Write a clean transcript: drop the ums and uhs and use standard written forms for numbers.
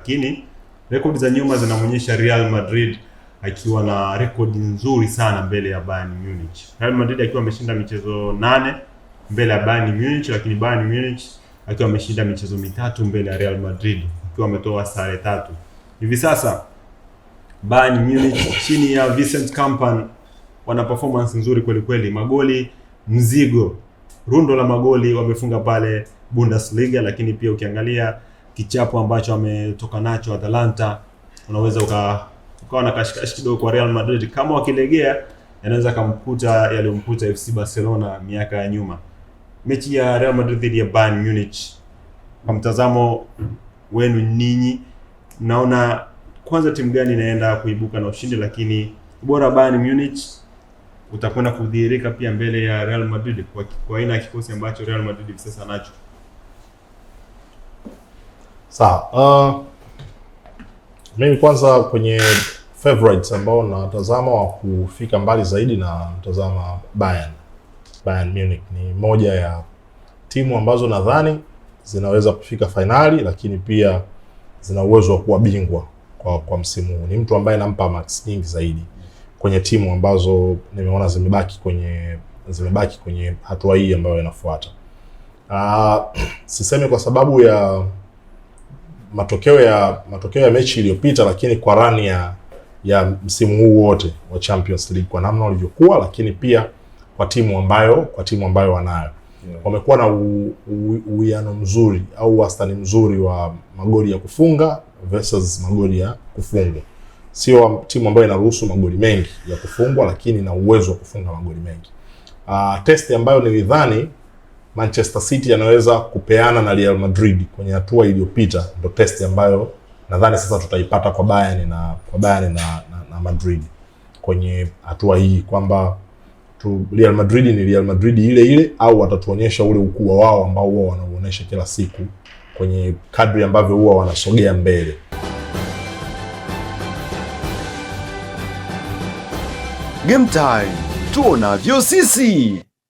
Lakini rekodi za nyuma zinaonyesha Real Madrid akiwa na rekodi nzuri sana mbele ya Bayern Munich. Real Madrid akiwa ameshinda michezo 8 mbele ya Bayern Munich, lakini Bayern Munich akiwa ameshinda michezo 3 mbele ya Real Madrid, akiwa ametoa sare 3. Hivi sasa Bayern Munich chini ya Vincent Kompany wana performance nzuri kweli kweli, magoli mzigo, rundo la magoli wamefunga pale Bundesliga, lakini pia ukiangalia kichapo ambacho ametoka nacho Atalanta, unaweza ukawa na kashikashi kidogo kwa Real Madrid. Kama wakilegea, yanaweza kumkuta yaliyomkuta FC Barcelona miaka ya nyuma. Mechi ya Real Madrid dhidi ya Bayern Munich, kwa mtazamo wenu ninyi, naona kwanza timu gani inaenda kuibuka na ushindi, lakini bora Bayern Munich utakwenda kudhihirika pia mbele ya Real Madrid kwa aina ya kikosi ambacho Real Madrid sasa nacho? Sawa. Mimi kwanza kwenye favorites ambao natazama wa kufika mbali zaidi na mtazama Bayern Munich. Ni moja ya timu ambazo nadhani zinaweza kufika finali, lakini pia zina uwezo wa kuwa bingwa kwa msimu huu. Ni mtu ambaye nampa max nyingi zaidi kwenye timu ambazo nimeona zimebaki kwenye hatua hii ambayo inafuata. Sisemi kwa sababu ya matokeo ya mechi iliyopita, lakini kwa run ya msimu huu wote wa Champions League kwa namna walivyokuwa, lakini pia kwa timu ambayo wanayo. Wamekuwa na uwiano mzuri au wastani mzuri wa magoli ya kufunga versus magoli ya kufungwa. Sio timu ambayo inaruhusu magoli mengi ya kufungwa, lakini na uwezo wa kufunga magoli mengi. Test ambayo nilidhani Manchester City anaweza kupeana na Real Madrid kwenye hatua iliyopita, ndio test ambayo nadhani sasa tutaipata kwa Bayern na Madrid kwenye hatua hii, kwamba Real Madrid ni Real Madrid ile au watatuonyesha ule ukubwa wao ambao wao wanauonesha kila siku kwenye kadri ambavyo huwa wanasogea mbele. Game time, tuonavyo sisi.